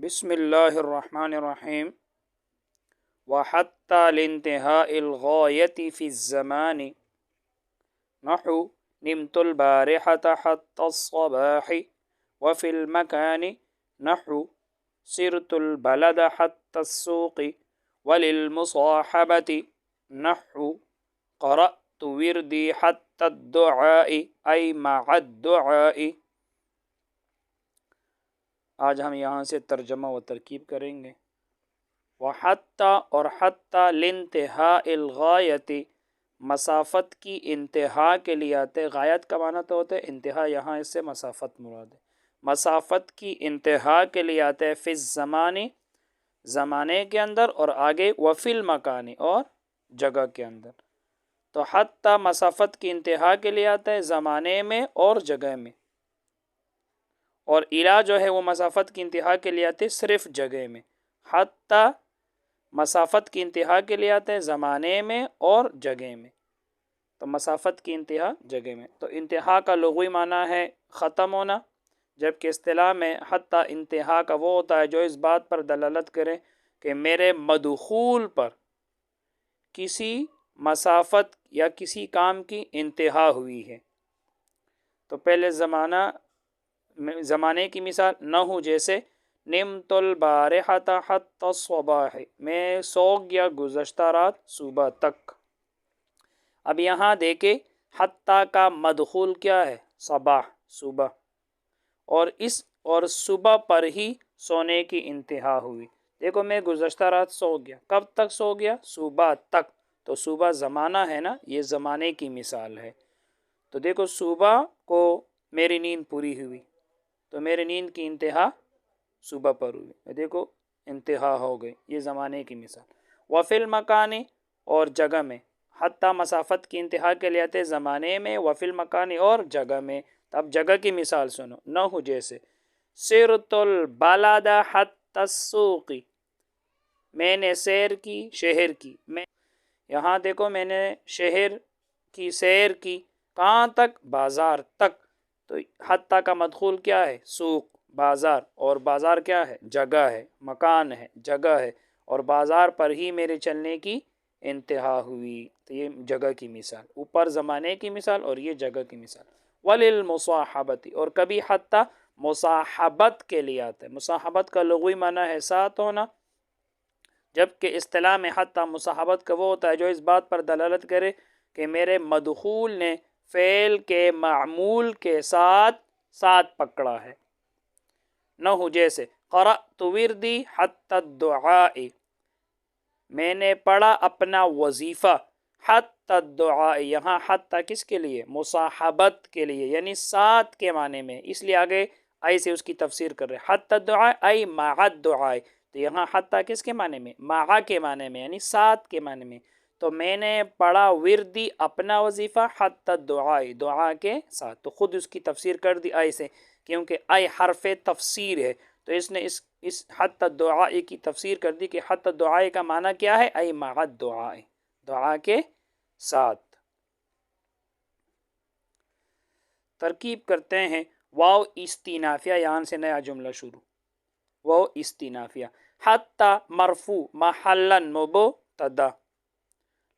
بسم الله الرحمن الرحيم. وحتى لانتهاء الغاية في الزمان نحو نمت البارحة حتى الصباح. وفي المكان نحو سرت البلد حتى السوق. وللمصاحبة نحو قرأت وردي حتى الدعاء أي مع الدعاء. آج ہم یہاں سے ترجمہ و ترکیب کریں گے. وحتیٰ اور حتیٰ لانتہاء الغایت مسافت کی انتہا کے لیے آتے. غایت کا معنی تو ہوتا ہے انتہا، یہاں اس سے مسافت مراد ہے. مسافت کی انتہا کے لیے آتے ہیں فی الزمانی زمانے کے اندر، اور آگے وفی المکانی اور جگہ کے اندر. تو حتیٰ مسافت کی انتہا کے لیے آتا ہے زمانے میں اور جگہ میں، اور الا جو ہے وہ مسافت کی انتہا کے لیے آتے صرف جگہ میں. حتیٰ مسافت کی انتہا کے لیے آتے ہیں زمانے میں اور جگہ میں، تو مسافت کی انتہا جگہ میں. تو انتہا کا لغوی معنی ہے ختم ہونا، جبکہ اصطلاح میں حتیٰ انتہا کا وہ ہوتا ہے جو اس بات پر دلالت کرے کہ میرے مدخول پر کسی مسافت یا کسی کام کی انتہا ہوئی ہے. تو پہلے زمانے کی مثال نحو جیسے نمت البارحۃ حتی الصباح، میں سو گیا گزشتہ رات صبح تک. اب یہاں دیکھیں حتیٰ کا مدخول کیا ہے؟ صباح، صبح، اور صبح پر ہی سونے کی انتہا ہوئی. دیکھو میں گزشتہ رات سو گیا، کب تک سو گیا؟ صبح تک. تو صبح زمانہ ہے نا، یہ زمانے کی مثال ہے. تو دیکھو صبح کو میری نیند پوری ہوئی، تو میری نیند کی انتہا صبح پر ہوئی، دیکھو انتہا ہو گئی، یہ زمانے کی مثال. وفی المکانی اور جگہ میں حتیٰ مسافت کی انتہا کے لیے آتے زمانے میں، وفی المکانی اور جگہ میں. اب جگہ کی مثال سنو نحو جیسے سرت البلد حتی السوق، میں نے سیر کی شہر کی. یہاں دیکھو میں نے شہر کی سیر کی کہاں تک؟ بازار تک. تو حتیٰ کا مدخول کیا ہے؟ سوق، بازار، اور بازار کیا ہے؟ جگہ ہے، مکان ہے، جگہ ہے، اور بازار پر ہی میرے چلنے کی انتہا ہوئی. تو یہ جگہ کی مثال، اوپر زمانے کی مثال اور یہ جگہ کی مثال. وللمصاحبت، اور کبھی حتیٰ مصاحبت کے لیے آتا ہے. مصاحبت کا لغوی معنی ہے ساتھ ہونا، جبکہ اصطلاح میں حتیٰ مصاحبت کا وہ ہوتا ہے جو اس بات پر دلالت کرے کہ میرے مدخول نے فعل کے معمول کے ساتھ ساتھ پکڑا ہے. نحو جیسے قرأت وردی حتی الدعاء، میں نے پڑھا اپنا وظیفہ حتی الدعاء. یہاں حتیٰ کس کے لیے؟ مصاحبت کے لیے، یعنی ساتھ کے معنی میں، اس لیے آگے آئی سے اس کی تفسیر کر رہے حتی الدعاء ای مع الدعاء. تو یہاں حتیٰ کس کے معنی میں؟ مع کے معنی میں، یعنی ساتھ کے معنی میں. تو میں نے پڑھا وردی اپنا وظیفہ حتی الدعاء، دعا کے ساتھ. تو خود اس کی تفسیر کر دی آئی سے، کیونکہ آئی حرف تفسیر ہے، تو اس نے اس حتی الدعاء کی تفسیر کر دی کہ حتی الدعاء کا معنی کیا ہے؟ ای مع الدعاء، دعا کے ساتھ. ترکیب کرتے ہیں. واو استینافیہ، یہاں سے نیا جملہ شروع. واو استینافیہ. حتی مرفوع محلا مبتدا،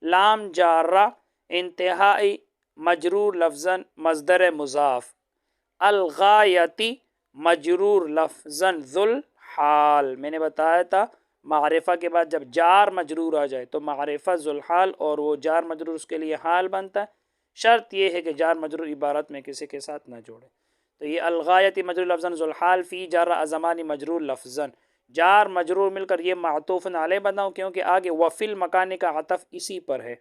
لام جارہ انتہائی مجرور لفظاً مصدر مضاف، الغایتی مجرور لفظاً ذو الحال. میں نے بتایا تھا معرفہ کے بعد جب جار مجرور آ جائے تو معرفہ ذو الحال، اور وہ جار مجرور اس کے لیے حال بنتا ہے. شرط یہ ہے کہ جار مجرور عبارت میں کسی کے ساتھ نہ جوڑے. تو یہ الغایتی مجرور لفظاً ذو الحال فی جار ازمانی مجرور لفظاً، جار مجرور مل کر یہ معطوف علیہ بناؤ، کیونکہ آگے وفی المکانی کا عطف اسی پر ہے،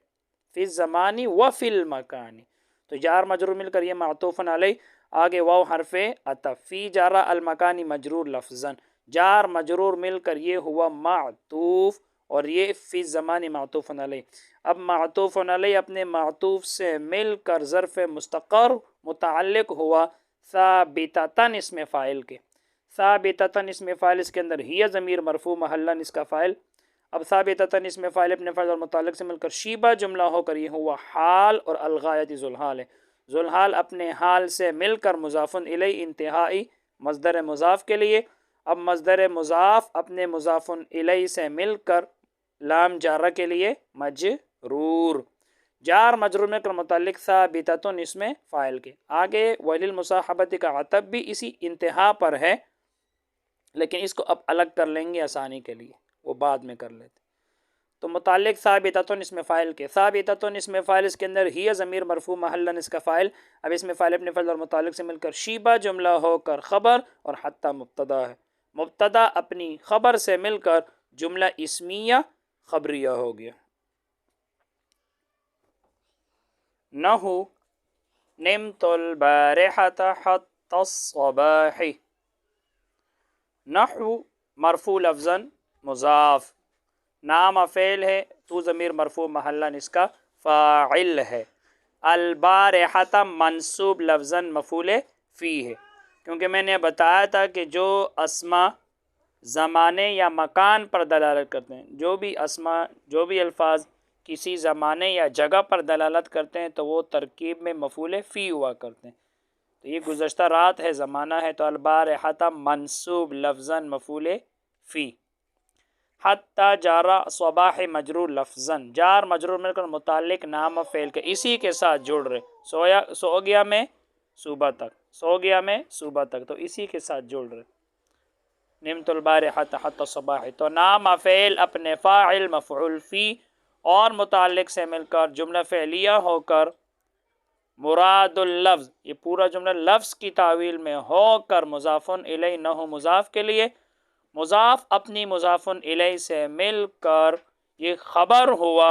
فی الزمانی وفی المکانی. تو جار مجرور مل کر یہ معطوف علیہ، آگے واو حرف عطف، فی جار المکانی مجرور لفظاً، جار مجرور مل کر یہ ہوا معطوف، اور یہ فی الزمانی معطوف علیہ. اب معطوف علیہ اپنے معطوف سے مل کر ظرف مستقر متعلق ہوا ثابتتاً اسم فاعل کے. ثابتتاً اسم فاعل، اس کے اندر ہی ضمیر مرفوع محلاً اس کا فاعل. اب ثابتتاً اسم فاعل اپنے فاعل اور متعلق سے مل کر شیبہ جملہ ہو کر یہ ہوا حال، اور الغایتی ذو الحال ہے. ذو الحال اپنے حال سے مل کر مضاف الیہ انتہائی مصدر مضاف کے لیے، اب مصدر مضاف اپنے مضاف الیہ سے مل کر لام جارہ کے لیے مجرور، جار مجرور میں کر متعلق ثابتۃ اس میں فاعل کے آگے وللمصاحبۃ کا عطف بھی اسی انتہا پر ہے، لیکن اس کو اب الگ کر لیں گے آسانی کے لیے، وہ بعد میں کر لیتے۔ تو متعلق ثابتۃ اس میں فاعل کے، ثابتۃ اس میں فاعل، اس کے اندر ہی ضمیر مرفوع محلاً اس کا فاعل، اب اس میں فاعل ابن فعل اور متعلق سے مل کر شیبہ جملہ ہو کر خبر اور حتی مبتدا ہے، مبتدا اپنی خبر سے مل کر جملہ اسمیہ خبریہ ہو گیا۔ نحو نمت البارحۃ حتی الصباح، نحو مرفوع لفظاً مضاف، نام فعل ہے، تو ضمیر مرفوع محلاً اس کا فاعل ہے، البارحۃ منصوب لفظاً مفعول فی ہے، کیونکہ میں نے بتایا تھا کہ جو اسما زمانے یا مکان پر دلالت کرتے ہیں، جو بھی اسما، جو بھی الفاظ کسی زمانے یا جگہ پر دلالت کرتے ہیں تو وہ ترکیب میں مفعول فی ہوا کرتے ہیں۔ تو یہ گزشتہ رات ہے، زمانہ ہے، تو البارحۃ منصوب لفظاً مفعول فی، حتی جارہ صباح مجرور لفظاً، جار مجرور مل کر متعلق نام فعل کے اسی کے ساتھ جڑ رہے، سو گیا میں صبح تک، سو گیا میں صبح تک، تو اسی کے ساتھ جڑ رہے، نمت البارحۃ حتی الصباح، تو نام فعل اپنے فاعل مفعول فی اور متعلق سے مل کر جملہ فعلیہ ہو کر مراد اللفظ، یہ پورا جملہ لفظ کی تعویل میں ہو کر مضاف الیہ نہ ہو مضاف کے لیے، مضاف اپنی مضاف الیہ سے مل کر یہ خبر ہوا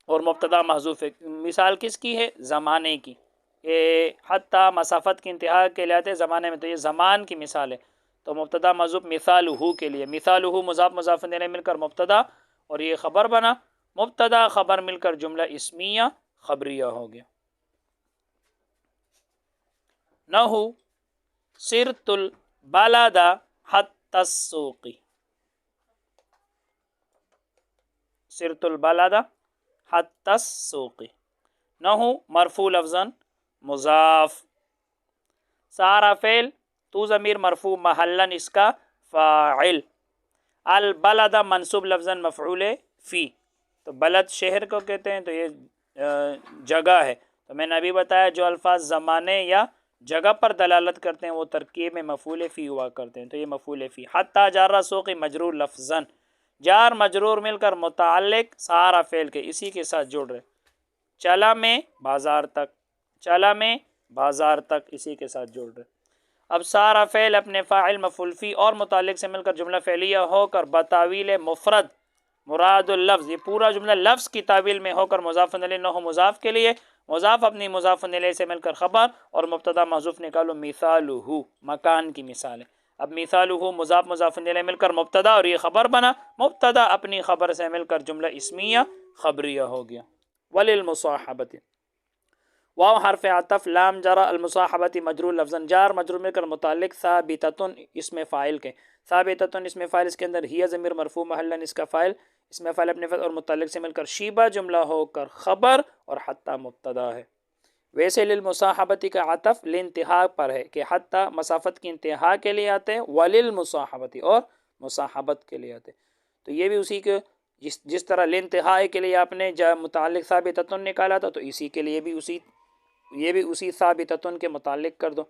اور مبتدا محذوف ہے۔ مثال کس کی ہے؟ زمانے کی، یہ حتی مسافت کی انتہا کے لیے آتے زمانے میں، تو یہ زمان کی مثال ہے، تو مبتدا محذوف مثالہ کے لیے، مثالہ مضاف مضاف الیہ مل کر مبتدا اور یہ خبر بنا، مبتدا خبر مل کر جملہ اسمیہ خبریہ ہو گیا۔ نحو سرت البلد حتی السوق، سرت البلد حتی السوق، نحو مرفوع لفظاً مضاف، سارا فعل، تو ضمیر مرفوع محلاً اس کا فاعل، البلد منصوب لفظاً مفعول فی، تو بلد شہر کو کہتے ہیں، تو یہ جگہ ہے، تو میں نے ابھی بتایا جو الفاظ زمانے یا جگہ پر دلالت کرتے ہیں وہ ترکیب میں مفعول فی ہوا کرتے ہیں، تو یہ مفعول فی، حتی جارہ سوق مجرور لفظاً، جار مجرور مل کر متعلق سارا فعل کے اسی کے ساتھ جڑ رہے، چلا میں بازار تک، چلا میں بازار تک اسی کے ساتھ جڑ رہے، اب سارا فعل اپنے فاعل مفعول فی اور متعلق سے مل کر جملہ فعلیہ ہو کر بتاویل مفرد مراد اللفظ، یہ پورا جملہ لفظ کی تعویل میں ہو کر مضاف الیہ نہ ہو مضاف کے لیے، مضاف اپنی مضاف الیہ سے مل کر خبر اور مبتدا محذوف نکالو، مثالہ مکان کی مثال ہے، اب مثالہ مضاف مضاف الیہ مل کر مبتدا اور یہ خبر بنا، مبتدا اپنی خبر سے مل کر جملہ اسمیہ خبریہ ہو گیا۔ وللمصاحبۃ، واو حرف عطف، لام جرى المصاحبۃ مجرور لفظاً، جار مجرور مل کر متعلق ثابتۃ اس میں فاعل کے، ثابتۃ اس میں فاعل، اس کے اندر ہی ضمیر مرفوع محلاً اس کا فاعل، اس میں فاعل اپنے فعل اور متعلق سے مل کر شیبہ جملہ ہو کر خبر اور حتی مبتدا ہے۔ ویسے للمصاحبۃ کا عطف لانتہا پر ہے کہ حتی مسافت کی انتہا کے لیے آتے ہیں، وللمصاحبۃ اور مصاحبت کے لیے آتے ہیں، تو یہ بھی اسی کے جس طرح لانتہا کے لیے آپ نے متعلق ثابتۃ نکالا تھا، تو اسی کے لیے بھی یہ بھی اسی ثابتۃ کے متعلق کر دو،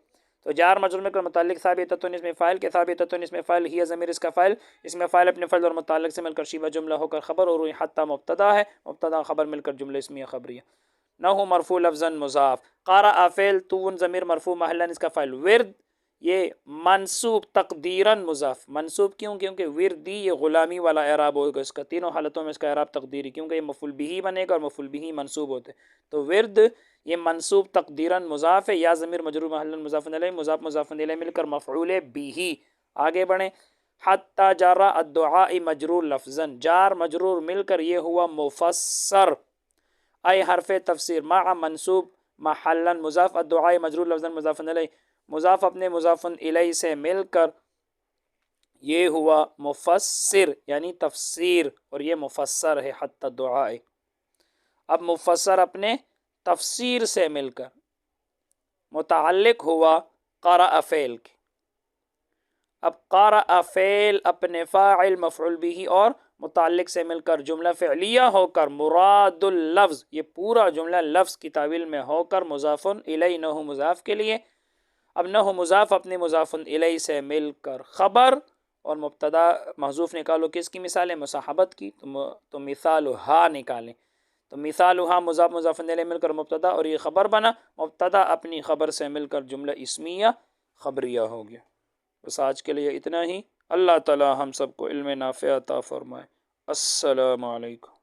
تو جار مجرور میں کر متعلق ثابتۃ اس میں فاعل کے، ثابتۃ اس میں فاعل، ہی ضمیر اس کا فاعل، اس میں فاعل اپنے فعل اور متعلق سے مل کر شیبہ جملہ ہو کر خبر اور حتی مبتدا ہے، مبتدا خبر مل کر جملہ اسمیہ خبریہ۔ نحو مرفوع لفظاً مضاف، قرأ فعل، تو ضمیر مرفوع محلاً اس کا فاعل، ورد یہ منصوب تقدیراً مضاف، منصوب کیوں؟ کیونکہ وردی یہ غلامی والا اعراب ہوگا، اس کا تینوں حالتوں میں اس کا اعراب تقدیری، کیونکہ یہ مفعول بہ بنے گا اور مفعول بہ منصوب ہوتے، تو ورد یہ منصوب تقدیراً مضاف ہے، یا ضمیر مجرور محلاً مضاف الیہ، مضاف مضاف الیہ مل کر مفعول بہ۔ آگے بڑھیں، حتی جارہ الدعاء مجرور لفظاً، جار مجرور مل کر یہ ہوا مفسر، اے حرف تفسیر، مع منصوب محلاً مضاف، الدعاء مجرور لفظاً مضاف الیہ، مضاف اپنے مضاف الیہ سے مل کر یہ ہوا مفسر یعنی تفسیر، اور یہ مفسر ہے حتی الدعاء، اب مفسر اپنے تفسیر سے مل کر متعلق ہوا قرأ فعل کے، اب قارأ فعل اپنے فاعل مفعول بھی اور متعلق سے مل کر جملہ فعلیہ ہو کر مراد اللفظ، یہ پورا جملہ لفظ کی تعویل میں ہو کر مضاف الیہ نہ ہو مضاف کے لیے. اب نہ ہو مضاف اپنے مضاف الیہ سے مل کر خبر اور مبتدا محذوف نکالو. کس کی مثال ہے؟ مصاحبت کی. تو مثالها نکالیں. تو مثالها مضاف مضاف الیہ مل کر مبتدا اور یہ خبر بنا. مبتدا اپنی خبر سے مل کر جملہ اسمیہ خبریہ ہو گیا. بس آج کے لیے اتنا ہی. اللہ تعالی ہم سب کو علم نافع عطا فرمائے. السلام علیکم.